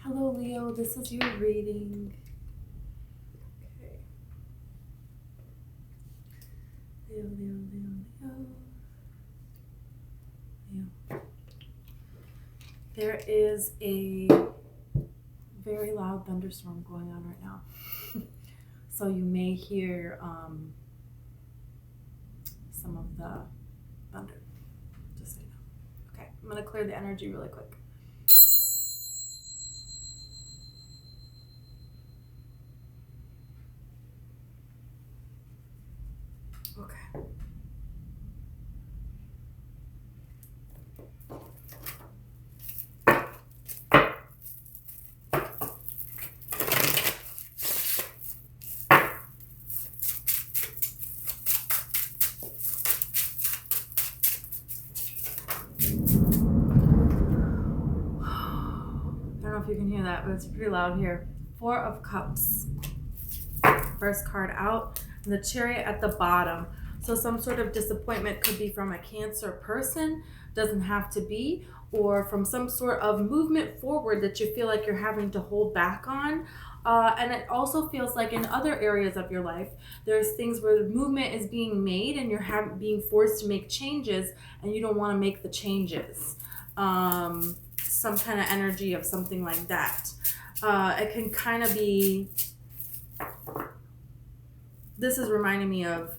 Hello, Leo. This is your reading. Okay. Leo, Leo, Leo, Leo. Leo. There is a very loud thunderstorm going on right now. So you may hear some of the thunder. Just so you know. Okay, I'm going to clear the energy really quick. Okay. I don't know if you can hear that, but it's pretty loud here. Four of Cups. First card out. And the Chariot at the bottom. So some sort of disappointment could be from a Cancer person, doesn't have to be, or from some sort of movement forward that you feel like you're having to hold back on. And it also feels like in other areas of your life, there's things where the movement is being made and you're being forced to make changes and you don't want to make the changes. Some kind of energy of something like that. It can kind of be, this is reminding me of,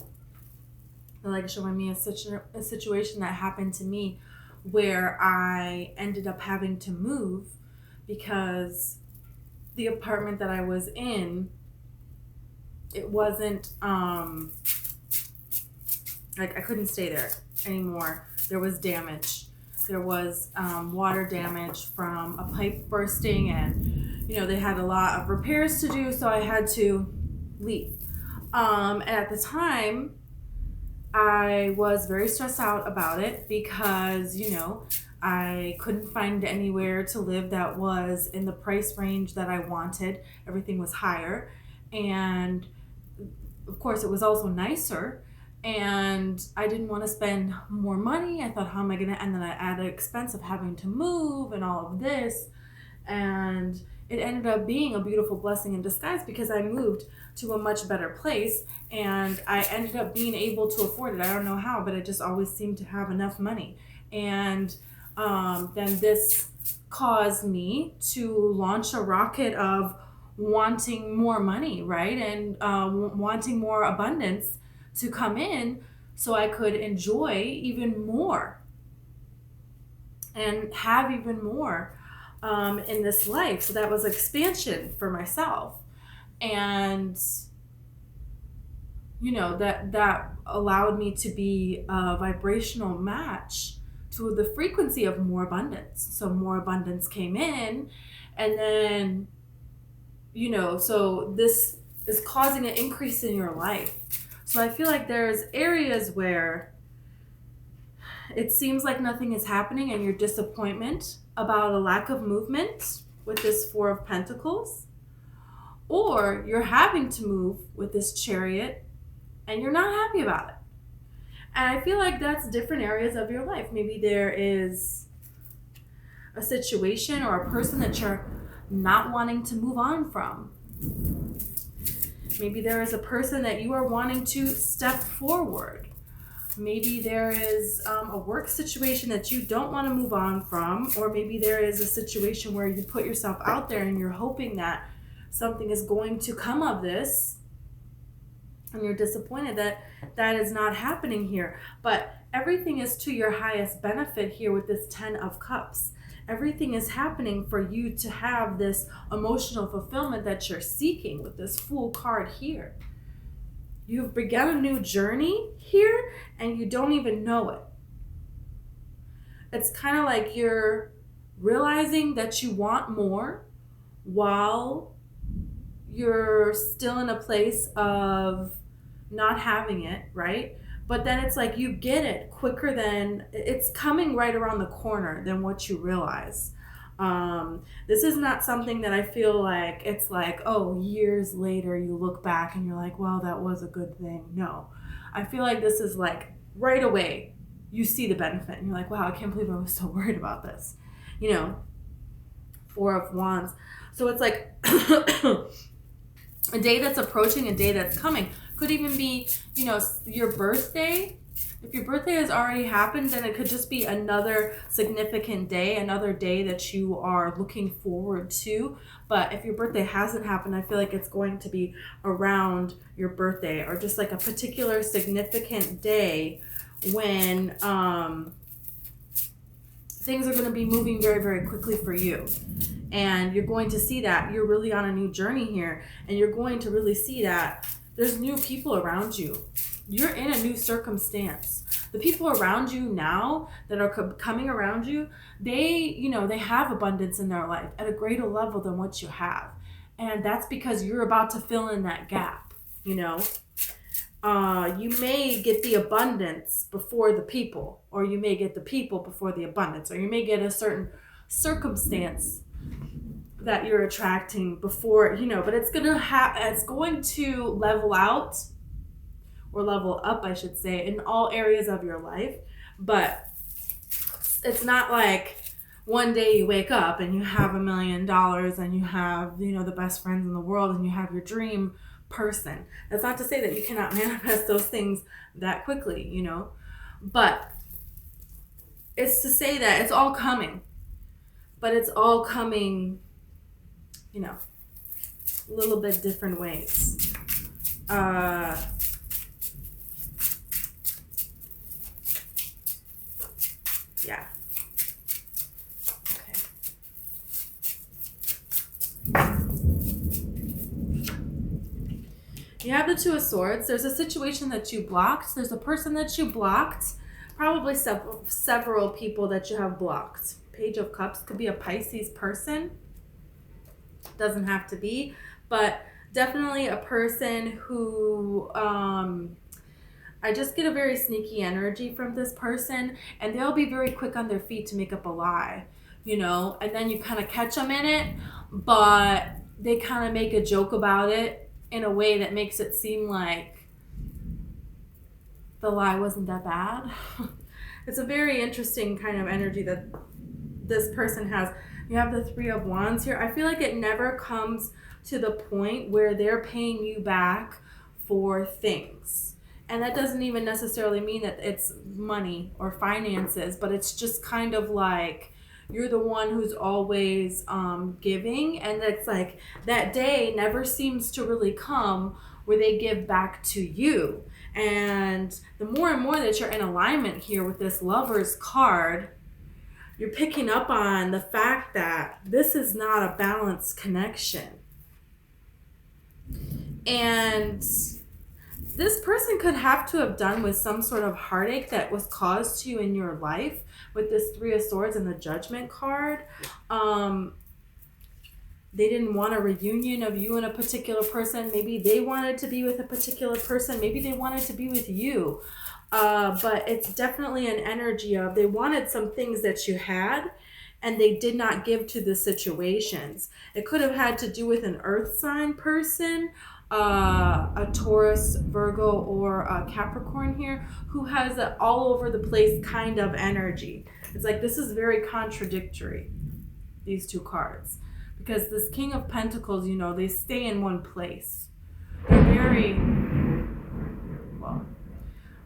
like showing me a situation that happened to me where I ended up having to move because the apartment that I was in, it wasn't, like I couldn't stay there anymore. There was damage. There was water damage from a pipe bursting, and they had a lot of repairs to do, so I had to leave. And at the time, I was very stressed out about it because, I couldn't find anywhere to live that was in the price range that I wanted. Everything was higher. And of course, it was also nicer. And I didn't want to spend more money. I thought, how am I going to? And then I added expense of having to move and all of this. And it ended up being a beautiful blessing in disguise because I moved to a much better place and I ended up being able to afford it. I don't know how, but I just always seemed to have enough money. And then this caused me to launch a rocket of wanting more money, right? And wanting more abundance to come in so I could enjoy even more and have even more in this life. So that was expansion for myself. And that allowed me to be a vibrational match to the frequency of more abundance. So more abundance came in, and then so this is causing an increase in your life. So I feel like there's areas where it seems like nothing is happening and your disappointment about a lack of movement with this Four of Pentacles, or you're having to move with this Chariot and you're not happy about it. And I feel like that's different areas of your life. Maybe there is a situation or a person that you're not wanting to move on from. Maybe there is a person that you are wanting to step forward. Maybe there is a work situation that you don't want to move on from, or maybe there is a situation where you put yourself out there and you're hoping that something is going to come of this, and you're disappointed that that is not happening here. But everything is to your highest benefit here with this 10 of Cups. Everything is happening for you to have this emotional fulfillment that you're seeking with this Fool card here. You've begun a new journey here and you don't even know it. It's kind of like you're realizing that you want more while you're still in a place of not having it, right? But then it's like you get it quicker than, it's coming right around the corner than what you realize. This is not something that I feel like it's like, oh, years later you look back and you're like, well, that was a good thing. No, I feel like this is like right away you see the benefit and you're like, wow, I can't believe I was so worried about this. Four of Wands. So it's like a day that's approaching, a day that's coming. Could even be, you know, your birthday. If your birthday has already happened, then it could just be another significant day, another day that you are looking forward to. But if your birthday hasn't happened, I feel like it's going to be around your birthday, or just like a particular significant day when things are going to be moving very, very quickly for you. And you're going to see that you're really on a new journey here. And you're going to really see that there's new people around you. You're in a new circumstance. The people around you now that are coming around you, they have abundance in their life at a greater level than what you have. And that's because you're about to fill in that gap, you know. You may get the abundance before the people, or you may get the people before the abundance, or you may get a certain circumstance that you're attracting before, you know, but it's going to level out, or level up, I should say, in all areas of your life. But it's not like one day you wake up and you have $1 million and you have, you know, the best friends in the world and you have your dream person. That's not to say that you cannot manifest those things that quickly, you know, but it's to say that it's all coming, but it's all coming, you know, a little bit different ways. Yeah. Okay. You have the Two of Swords. There's a situation that you blocked. There's a person that you blocked. Probably several people that you have blocked. Page of Cups could be a Pisces person. Doesn't have to be, but definitely a person who I just get a very sneaky energy from this person, and they'll be very quick on their feet to make up a lie, you know, and then you kind of catch them in it, but they kind of make a joke about it in a way that makes it seem like the lie wasn't that bad. It's a very interesting kind of energy that this person has. You have the Three of Wands here. I feel like it never comes to the point where they're paying you back for things. And that doesn't even necessarily mean that it's money or finances, but it's just kind of like you're the one who's always giving. And it's like that day never seems to really come where they give back to you. And the more and more that you're in alignment here with this Lover's card, you're picking up on the fact that this is not a balanced connection. And this person could have to have done with some sort of heartache that was caused to you in your life with this Three of Swords and the Judgment card. They didn't want a reunion of you and a particular person. Maybe they wanted to be with a particular person. Maybe they wanted to be with you. But it's definitely an energy of they wanted some things that you had and they did not give to the situations. It could have had to do with an earth sign person, a Taurus, Virgo, or a Capricorn here, who has an all over the place kind of energy. It's like this is very contradictory, these two cards. Because this King of Pentacles, you know, they stay in one place. They're very, well,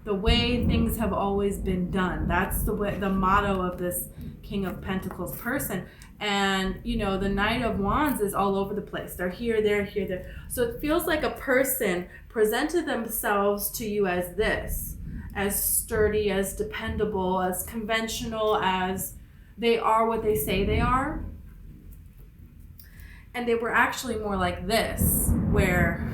the way things have always been done. That's the way, the motto of this King of Pentacles person. And, you know, the Knight of Wands is all over the place. They're here, there. So it feels like a person presented themselves to you as this, as sturdy, as dependable, as conventional, as they are what they say they are. And they were actually more like this, where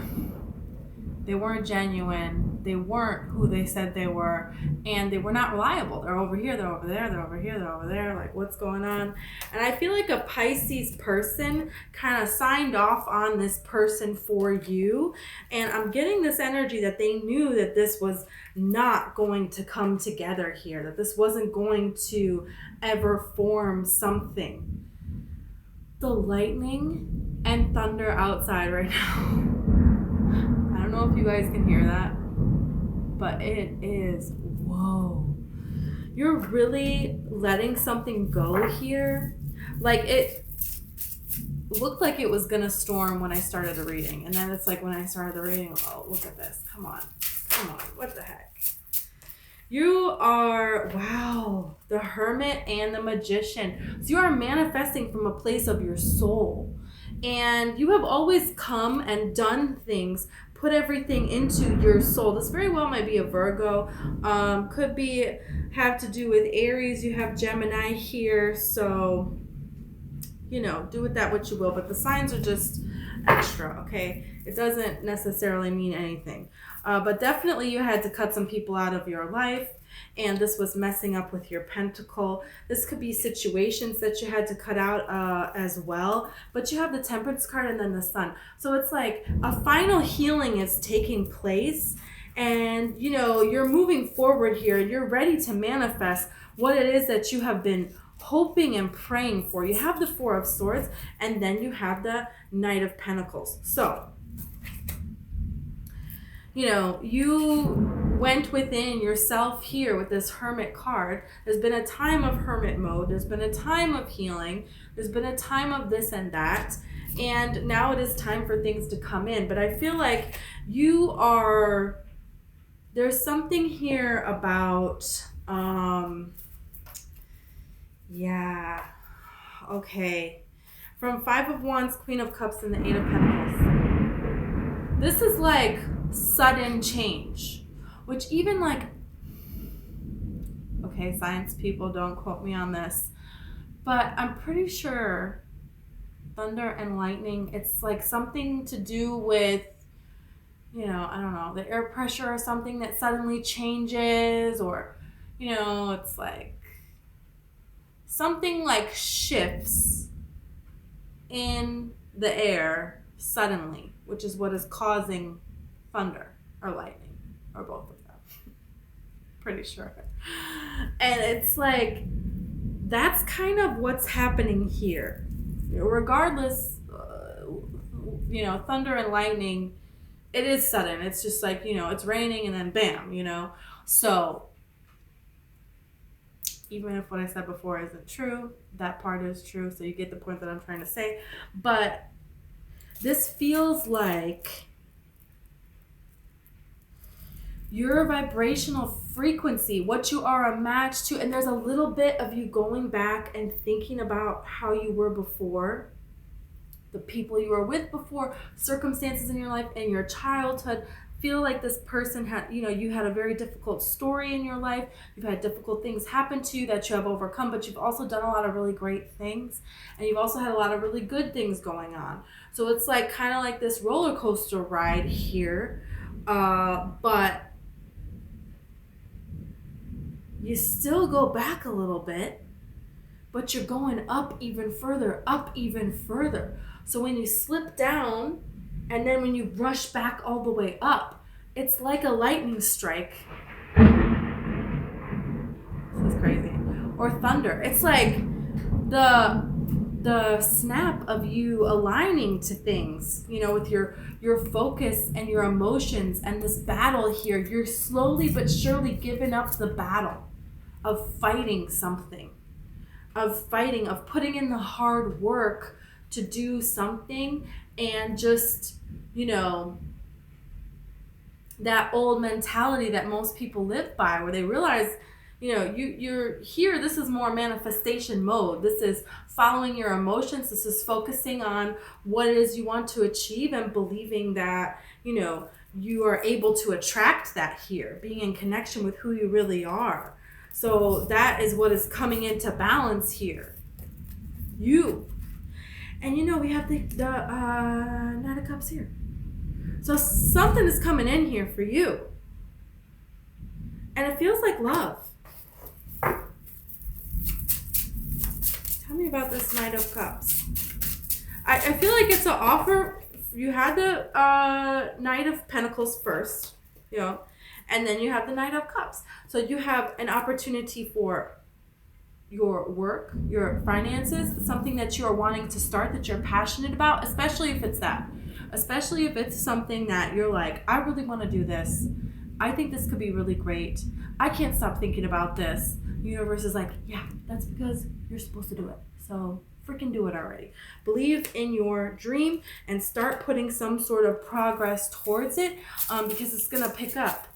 they weren't genuine, they weren't who they said they were, and they were not reliable. They're over here, they're over there, they're over here, they're over there, like what's going on? And I feel like a Pisces person kind of signed off on this person for you, and I'm getting this energy that they knew that this was not going to come together here, that this wasn't going to ever form something. The lightning and thunder outside right now. I don't know if you guys can hear that, but it is, whoa. You're really letting something go here. Like looked like it was gonna storm when I started the reading, and then it's like when I started the reading, oh, look at this, come on, what the heck. You are, wow, the Hermit and the Magician. So you are manifesting from a place of your soul. And you have always come and done things, put everything into your soul. This very well might be a Virgo. Could be have to do with Aries. You have Gemini here. So, do with that what you will. But the signs are just extra, okay? It doesn't necessarily mean anything. But definitely you had to cut some people out of your life, and this was messing up with your pentacle. This could be situations that you had to cut out as well. But you have the Temperance card and then the Sun. So it's like a final healing is taking place, and you're moving forward here. You're ready to manifest what it is that you have been hoping and praying for. You have the Four of Swords, and then you have the Knight of Pentacles. So you went within yourself here with this Hermit card. There's been a time of hermit mode. There's been a time of healing. There's been a time of this and that. And now it is time for things to come in. But I feel like there's something here about, okay. From Five of Wands, Queen of Cups, and the Eight of Pentacles. This is like sudden change, which even like, okay, science people, don't quote me on this, but I'm pretty sure thunder and lightning, it's like something to do with, I don't know, the air pressure or something that suddenly changes, or, it's like something like shifts in the air suddenly, which is what is causing thunder or lightning, or both of them. Pretty sure. And it's like, that's kind of what's happening here. Regardless, thunder and lightning, it is sudden. It's just like, it's raining and then bam, So even if what I said before isn't true, that part is true. So you get the point that I'm trying to say. But this feels like your vibrational frequency, what you are a match to, and there's a little bit of you going back and thinking about how you were before, the people you were with before, circumstances in your life, in your childhood. Feel like this person had, you had a very difficult story in your life. You've had difficult things happen to you that you have overcome, but you've also done a lot of really great things, and you've also had a lot of really good things going on. So it's like kind of like this roller coaster ride here, but you still go back a little bit, but you're going up even further. So when you slip down, and then when you rush back all the way up, it's like a lightning strike. This is crazy. Or thunder. It's like the snap of you aligning to things, with your focus and your emotions, and this battle here. You're slowly but surely giving up the battle of fighting something, of putting in the hard work to do something, and just, that old mentality that most people live by, where they realize, you're here, this is more manifestation mode. This is following your emotions. This is focusing on what it is you want to achieve, and believing that, you are able to attract that here, being in connection with who you really are. So that is what is coming into balance here. And we have the Knight of Cups here. So something is coming in here for you. And it feels like love. Tell me about this Knight of Cups. I feel like it's an offer. You had the Knight of Pentacles first, and then you have the Knight of Cups. So you have an opportunity for your work, your finances, something that you are wanting to start, that you're passionate about, especially if it's that. Especially if it's something that you're like, I really want to do this. I think this could be really great. I can't stop thinking about this. The universe is like, yeah, that's because you're supposed to do it. So freaking do it already. Believe in your dream and start putting some sort of progress towards it, because it's going to pick up.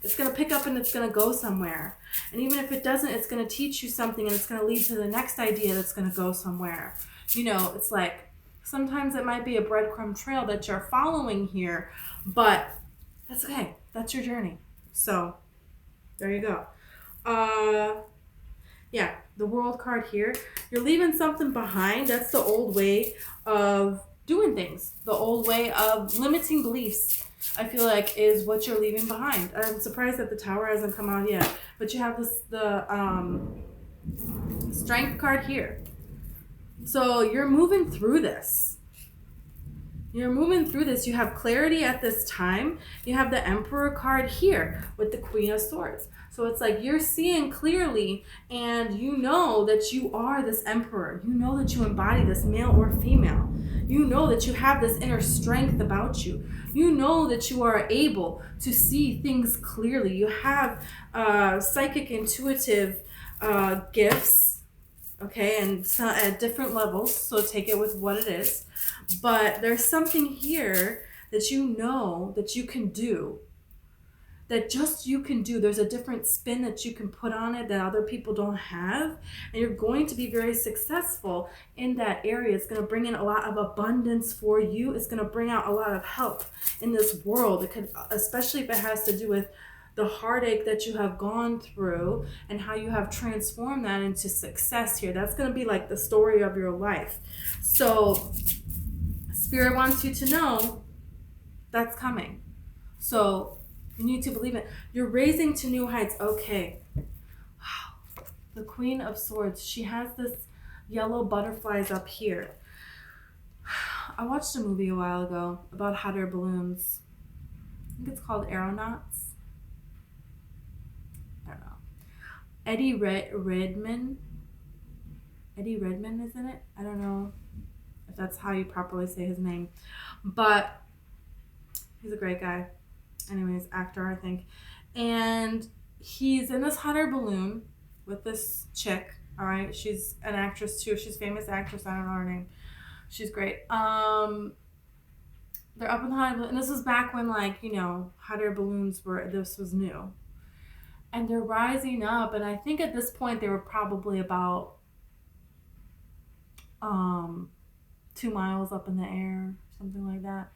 It's going to pick up and it's going to go somewhere. And even if it doesn't, it's going to teach you something and it's going to lead to the next idea that's going to go somewhere. You know, it's like sometimes it might be a breadcrumb trail that you're following here, but that's okay. That's your journey. So there you go. Yeah, the World card here. You're leaving something behind. That's the old way of doing things. The old way of limiting beliefs, I feel like, is what you're leaving behind. I'm surprised that the Tower hasn't come out yet. But you have the Strength card here. So you're moving through this. You're moving through this. You have clarity at this time. You have the Emperor card here with the Queen of Swords. So it's like you're seeing clearly and you know that you are this emperor. You know that you embody this, male or female. You know that you have this inner strength about you. You know that you are able to see things clearly. You have psychic, intuitive gifts, okay, and so at different levels. So take it with what it is. But there's something here that you know that you can do. That just you can do. There's a different spin that you can put on it that other people don't have. And you're going to be very successful in that area. It's going to bring in a lot of abundance for you. It's going to bring out a lot of help in this world. It could, especially if it has to do with the heartache that you have gone through and how you have transformed that into success here. That's going to be like the story of your life. So Spirit wants you to know that's coming. So you need to believe it. You're raising to new heights. Okay. Wow. The Queen of Swords. She has this yellow butterflies up here. I watched a movie a while ago about hot air balloons. I think it's called Aeronauts. I don't know. Eddie Redmayne. Eddie Redmayne is in it. I don't know if that's how you properly say his name. But he's a great guy. Anyways, actor, I think. And he's in this hot air balloon with this chick. All right. She's an actress too. She's a famous actress. I don't know her name. She's great. They're up in the hot air balloon. And this was back when, like, you know, hot air balloons this was new. And they're rising up. And I think at this point they were probably about 2 miles up in the air, something like that.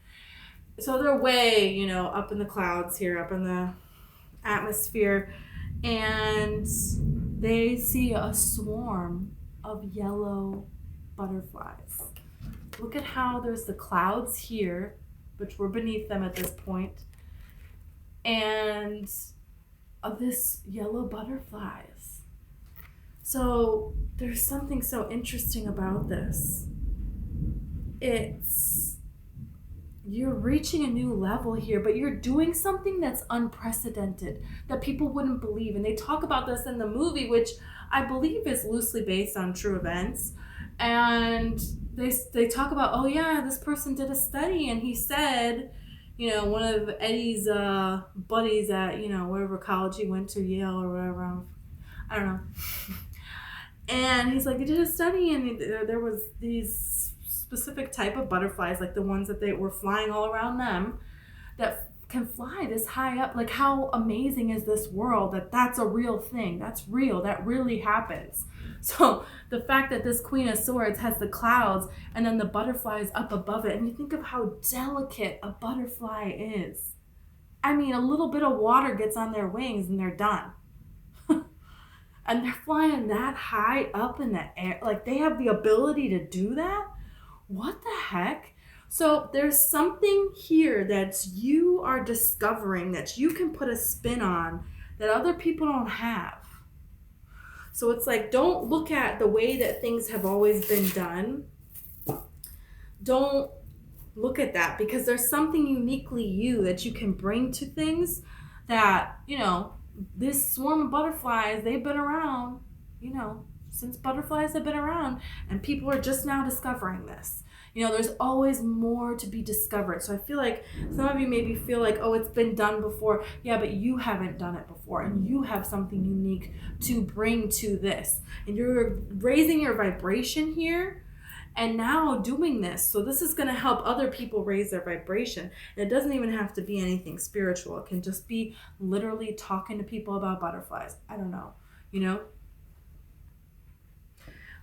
So they're way, you know, up in the clouds here, up in the atmosphere, and they see a swarm of yellow butterflies. Look at how there's the clouds here, which were beneath them at this point, and of this yellow butterflies. So there's something so interesting about this. You're reaching a new level here, but you're doing something that's unprecedented, that people wouldn't believe. And they talk about this in the movie, which I believe is loosely based on true events. And they talk about, oh yeah, this person did a study and he said, you know, one of Eddie's buddies at, you know, whatever college he went to, Yale or whatever, I don't know. And he's like, he did a study and there was these specific type of butterflies, like the ones that they were flying all around them, that can fly this high up. Like, how amazing is this world that that's a real thing? That's real. That really happens. So the fact that this Queen of Swords has the clouds and then the butterflies up above it, and you think of how delicate a butterfly is. I mean, a little bit of water gets on their wings and they're done. And they're flying that high up in the air. Like, they have the ability to do that? What the heck? So there's something here that you are discovering that you can put a spin on that other people don't have. So it's like, don't look at the way that things have always been done. Don't look at that, because there's something uniquely you that you can bring to things that, you know, this swarm of butterflies, they've been around, you know, since butterflies have been around, and people are just now discovering this. You know, there's always more to be discovered. So I feel like some of you maybe feel like, oh, it's been done before. Yeah, but you haven't done it before, and you have something unique to bring to this. And you're raising your vibration here and now doing this. So this is going to help other people raise their vibration. And it doesn't even have to be anything spiritual. It can just be literally talking to people about butterflies. I don't know, you know?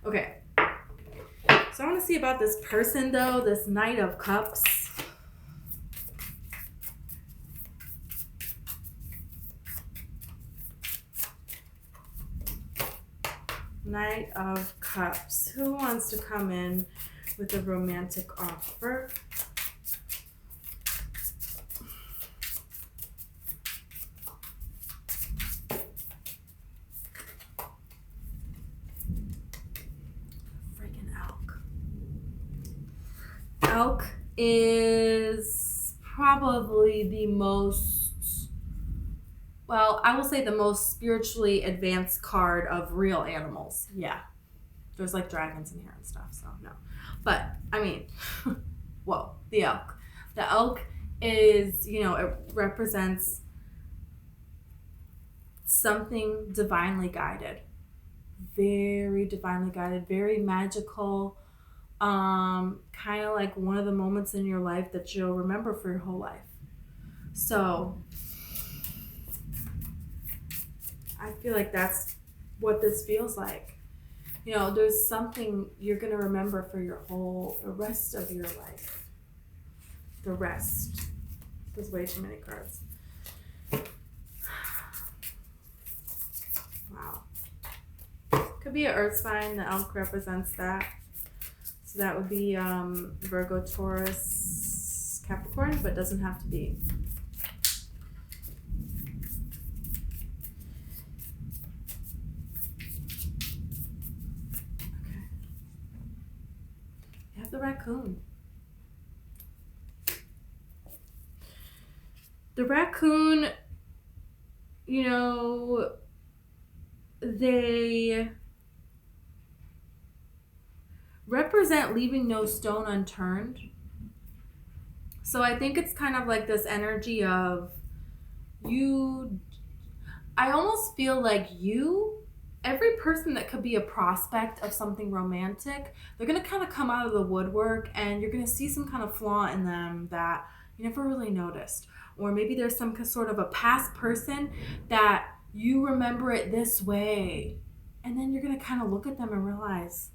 Okay. So I want to see about this person, though, this Knight of Cups. Knight of Cups. Who wants to come in with a romantic offer? Freaking elk. Elk is probably the most, well, I will say the most spiritually advanced card of real animals. Yeah. There's like dragons in here and stuff, so no. But, I mean, whoa, the elk. The elk is, you know, it represents something divinely guided. Very divinely guided, very magical. Kind of like one of the moments in your life that you'll remember for your whole life. So I feel like that's what this feels like. You know, there's something you're going to remember for the rest of your life. The rest. There's way too many cards. Wow. Could be an earth sign. The elk represents that. So that would be Virgo, Taurus, Capricorn, but doesn't have to be. The raccoon. The raccoon, you know, they represent leaving no stone unturned. So I think it's kind of like this energy of you, I almost feel like every person that could be a prospect of something romantic, they're going to kind of come out of the woodwork, and you're going to see some kind of flaw in them that you never really noticed. Or maybe there's some sort of a past person that you remember it this way, and then you're going to kind of look at them and realize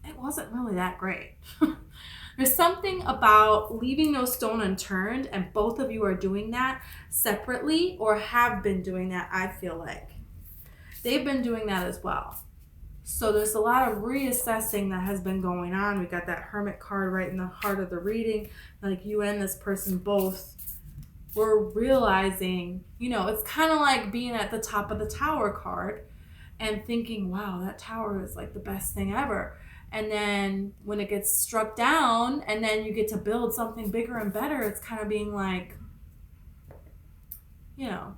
it wasn't really that great. There's something about leaving no stone unturned, and both of you are doing that separately or have been doing that, I feel like. They've been doing that as well. So there's a lot of reassessing that has been going on. We got that Hermit card right in the heart of the reading. Like you and this person both were realizing, you know, it's kind of like being at the top of the tower card and thinking, wow, that tower is like the best thing ever. And then when it gets struck down and then you get to build something bigger and better, it's kind of being like, you know,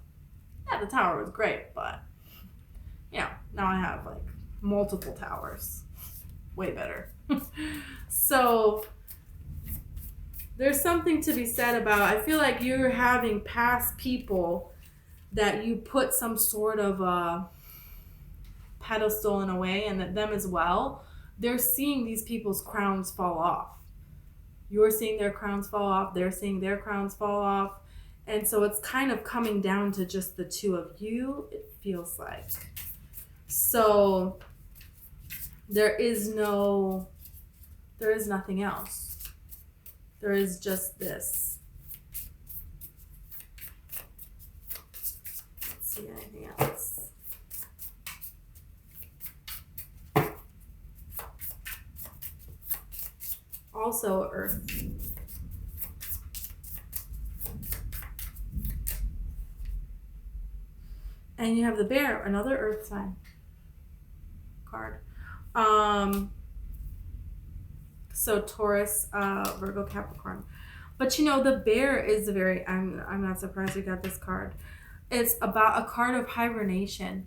yeah, the tower was great, but you know, now I have like multiple towers. Way better. So there's something to be said about, I feel like you're having past people that you put some sort of a pedestal in a way, and that them as well, they're seeing these people's crowns fall off. You're seeing their crowns fall off. They're seeing their crowns fall off. And so it's kind of coming down to just the two of you, it feels like. So there is nothing else. There is just this. Let's see anything else. Also Earth. And you have the Bear, another Earth sign card. So Taurus, Virgo, Capricorn. But you know, the Bear is a very, I'm not surprised we got this card. It's about a card of hibernation.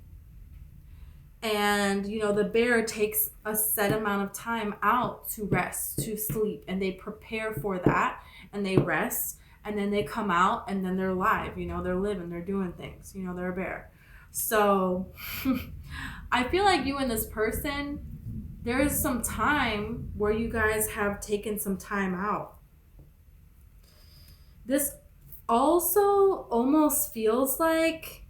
And, you know, the bear takes a set amount of time out to rest, to sleep, and they prepare for that and they rest, and then they come out and then they're live, you know, they're living, they're doing things, you know, they're a bear. So I feel like you and this person, there is some time where you guys have taken some time out. This also almost feels like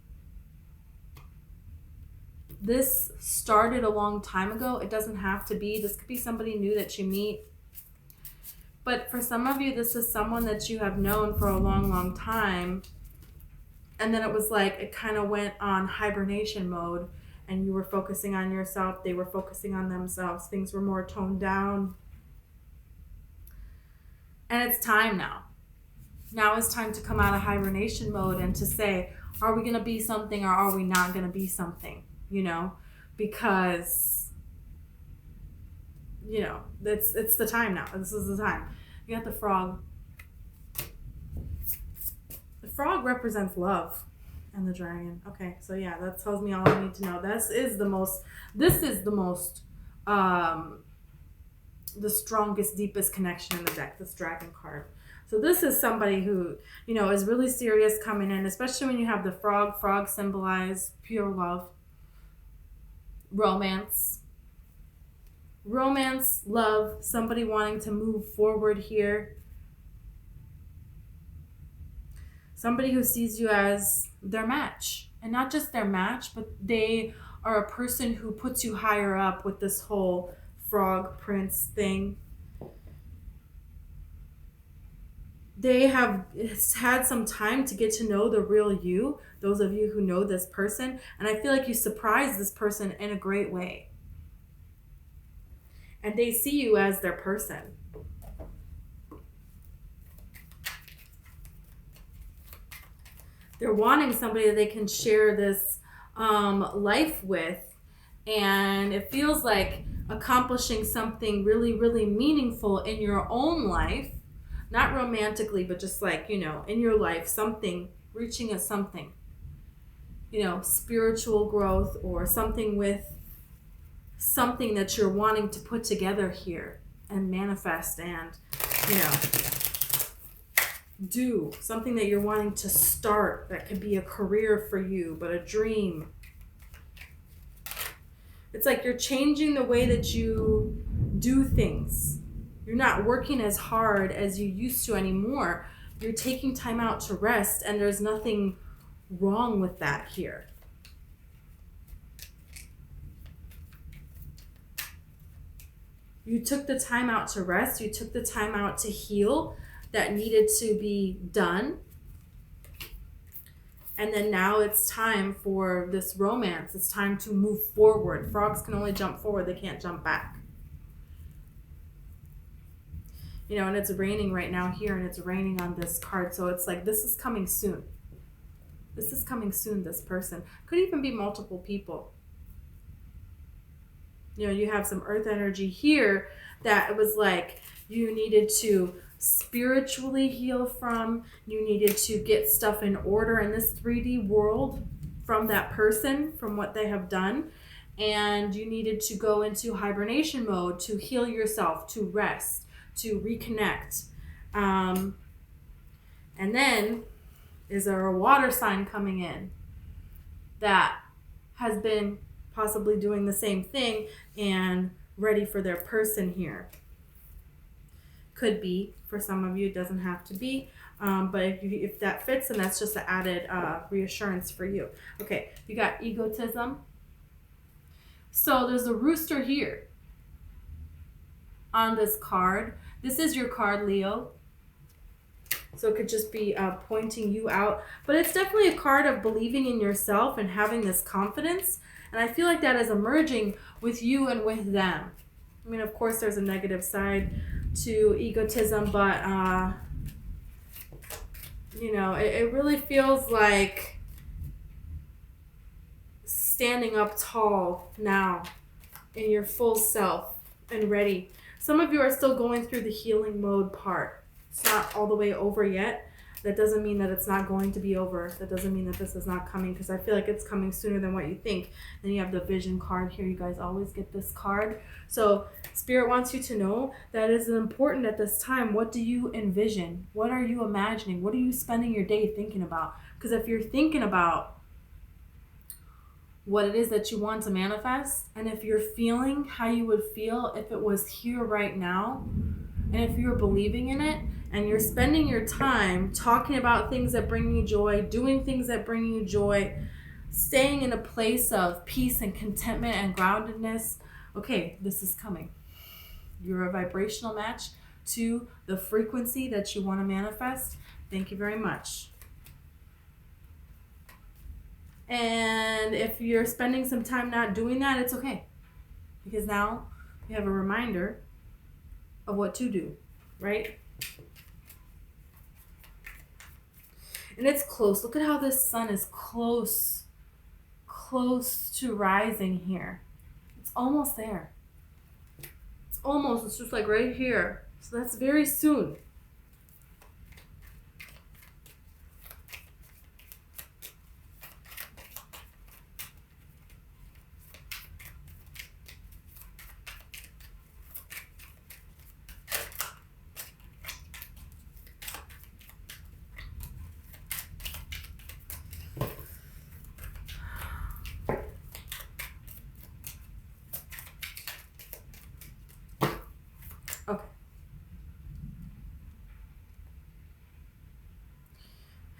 this started a long time ago. It doesn't have to be. This could be somebody new that you meet. But for some of you, this is someone that you have known for a long, long time. And then it was like it kind of went on hibernation mode, and you were focusing on yourself. They were focusing on themselves. Things were more toned down. And it's time now. Now it's time to come out of hibernation mode and to say, are we going to be something or are we not going to be something? You know, because, you know, it's the time now. This is the time. You got the frog. The frog represents love, and the dragon. Okay, so yeah, that tells me all I need to know. This is the strongest, deepest connection in the deck, this dragon card. So this is somebody who, you know, is really serious coming in, especially when you have the frog. Frog symbolize pure love. Romance, love, somebody wanting to move forward here. Somebody who sees you as their match, and not just their match, but they are a person who puts you higher up with this whole frog prince thing. They have had some time to get to know the real you, those of you who know this person, and I feel like you surprise this person in a great way. And they see you as their person. They're wanting somebody that they can share this life with, and it feels like accomplishing something really, really meaningful in your own life. Not romantically, but just like, you know, in your life, something, reaching a something, you know, spiritual growth, or something with something that you're wanting to put together here and manifest and, you know, do something that you're wanting to start. That could be a career for you, but a dream. It's like you're changing the way that you do things. You're not working as hard as you used to anymore. You're taking time out to rest, and there's nothing wrong with that here. You took the time out to rest. You took the time out to heal that needed to be done. And then now it's time for this romance. It's time to move forward. Frogs can only jump forward. They can't jump back. You know, and it's raining right now here, and it's raining on this card. So it's like, this is coming soon. This is coming soon, this person. Could even be multiple people. You know, you have some earth energy here that it was like you needed to spiritually heal from. You needed to get stuff in order in this 3D world from that person, from what they have done. And you needed to go into hibernation mode to heal yourself, to rest, to reconnect. And then is there a water sign coming in that has been possibly doing the same thing and ready for their person here? Could be. For some of you, it doesn't have to be. But if that fits, then that's just an added reassurance for you. Okay, you got egotism. So there's a rooster here on this card. This is your card, Leo. So it could just be pointing you out. But it's definitely a card of believing in yourself and having this confidence. And I feel like that is emerging with you and with them. I mean, of course, there's a negative side to egotism, but, you know, it really feels like standing up tall now in your full self and ready. Some of you are still going through the healing mode part. It's not all the way over yet. That doesn't mean that it's not going to be over. That doesn't mean that this is not coming, because I feel like it's coming sooner than what you think. Then you have the vision card here. You guys always get this card. So Spirit wants you to know that it is important at this time. What do you envision? What are you imagining? What are you spending your day thinking about? Because if you're thinking about what it is that you want to manifest, and if you're feeling how you would feel if it was here right now, and if you're believing in it, and you're spending your time talking about things that bring you joy, doing things that bring you joy, staying in a place of peace and contentment and groundedness, okay, this is coming. You're a vibrational match to the frequency that you want to manifest. Thank you very much. And if you're spending some time not doing that, it's okay. Because now you have a reminder of what to do, right? And it's close. Look at how this sun is close to rising here. It's almost there. It's just like right here. So that's very soon. Okay.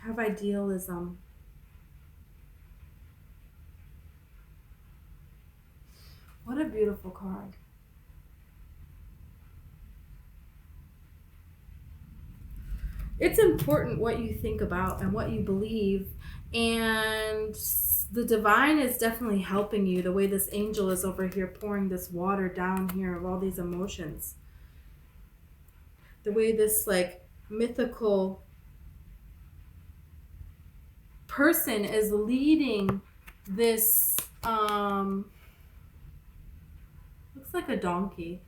Have idealism. What a beautiful card. It's important what you think about and what you believe, and the divine is definitely helping you. The way this angel is over here pouring this water down here of all these emotions. The way this like mythical person is leading this looks like a donkey,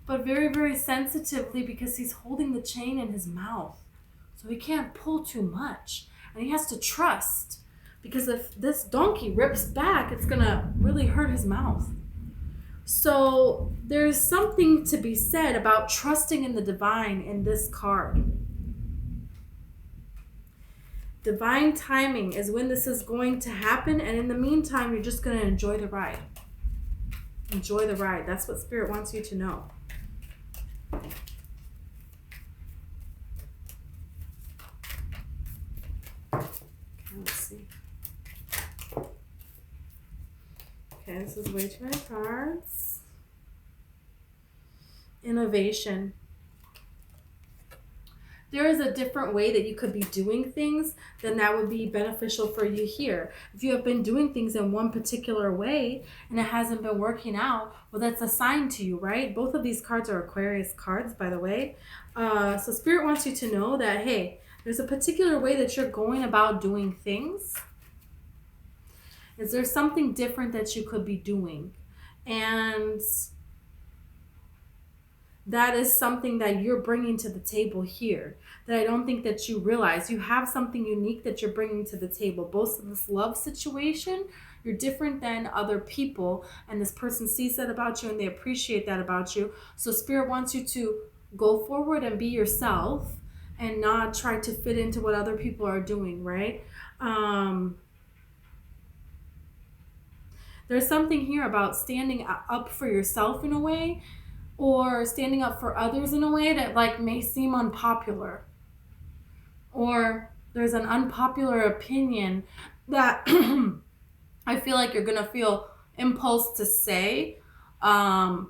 but very, very sensitively, because he's holding the chain in his mouth, so he can't pull too much, and he has to trust, because if this donkey rips back, it's gonna really hurt his mouth. So there's something to be said about trusting in the divine in this card. Divine timing is when this is going to happen, and in the meantime, you're just going to enjoy the ride. Enjoy the ride. That's what Spirit wants you to know. Okay, let's see. Okay, this is way too many cards. Innovation. There is a different way that you could be doing things, then that would be beneficial for you here. If you have been doing things in one particular way and it hasn't been working out, well, that's a sign to you, right? Both of these cards are Aquarius cards, by the way. So Spirit wants you to know that, hey, there's a particular way that you're going about doing things. Is there something different that you could be doing? And that is something that you're bringing to the table here that I don't think that you realize. You have something unique that you're bringing to the table. Both of this love situation, you're different than other people, and this person sees that about you and they appreciate that about you. So Spirit wants you to go forward and be yourself and not try to fit into what other people are doing, right? There's something here about standing up for yourself in a way, or standing up for others in a way that like may seem unpopular, or there's an unpopular opinion that I feel like you're gonna feel impulse to say, and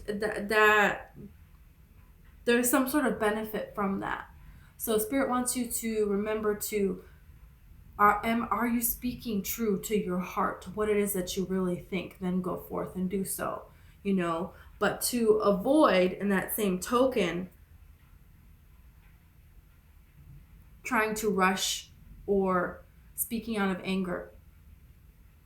that there's some sort of benefit from that. So Spirit wants you to remember to are you speaking true to your heart, to what it is that you really think? Then go forth and do so. You know, but to avoid, in that same token, trying to rush or speaking out of anger.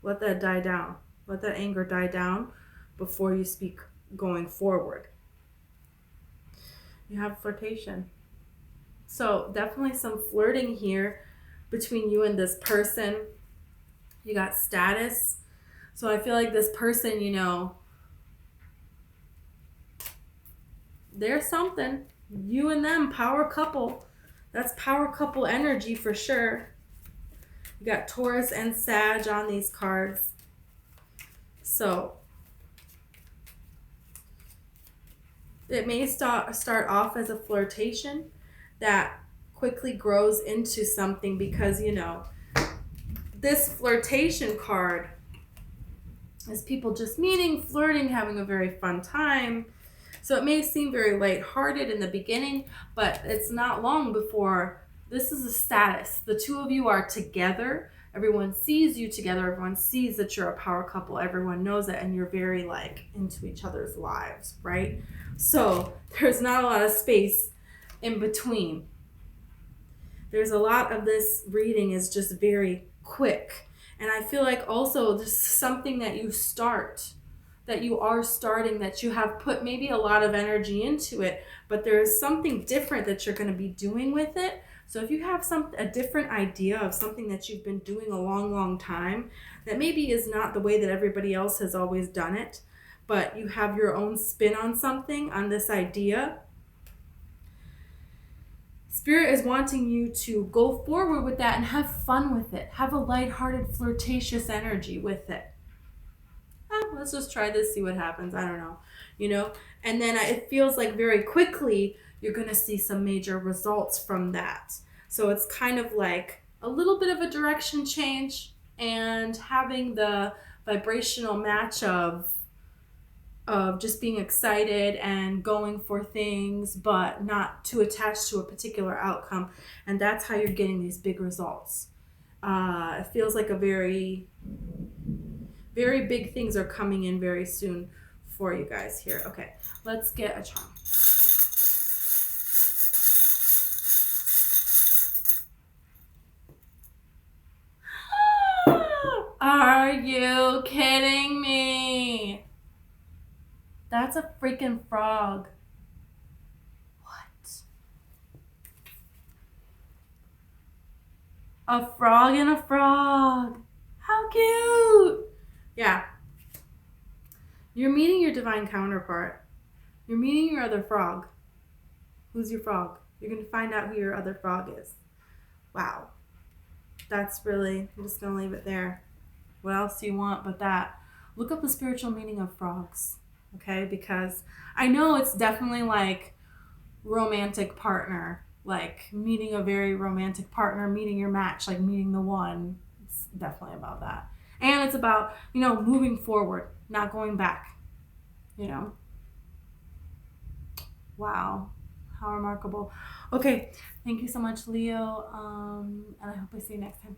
Let that die down. Let that anger die down before you speak going forward. You have flirtation. So definitely some flirting here between you and this person. You got status. So I feel like this person, you know, there's something. You and them, power couple. That's power couple energy for sure. You got Taurus and Sag on these cards. So it may start off as a flirtation that quickly grows into something because, you know, this flirtation card is people just meeting, flirting, having a very fun time. So it may seem very lighthearted in the beginning, but it's not long before this is a status. The two of you are together. Everyone sees you together. Everyone sees that you're a power couple. Everyone knows it, and you're very like into each other's lives, right? So there's not a lot of space in between. There's a lot of this reading is just very quick. And I feel like also there's something that you start, that you are starting, that you have put maybe a lot of energy into it, but there is something different that you're going to be doing with it. So if you have a different idea of something that you've been doing a long time, that maybe is not the way that everybody else has always done it, but you have your own spin on something, on this idea, Spirit is wanting you to go forward with that and have fun with it. Have a lighthearted, flirtatious energy with it. Let's just try this, see what happens. I don't know, you know? And then it feels like very quickly you're going to see some major results from that. So it's kind of like a little bit of a direction change and having the vibrational match of just being excited and going for things, but not too attached to a particular outcome. And that's how you're getting these big results. It feels like a very, very big things are coming in very soon for you guys here. Okay, let's get a charm. Are you kidding me? That's a freaking frog. What? A frog and a frog. How cute. Yeah. You're meeting your divine counterpart. You're meeting your other frog. Who's your frog? You're going to find out who your other frog is. Wow. That's really, I'm just going to leave it there. What else do you want but that? Look up the spiritual meaning of frogs. Okay, because I know it's definitely like romantic partner, like meeting a very romantic partner, meeting your match, like meeting the one. It's definitely about that. And it's about, you know, moving forward, not going back, you know. Wow, how remarkable. Okay, thank you so much, Leo, and I hope I see you next time.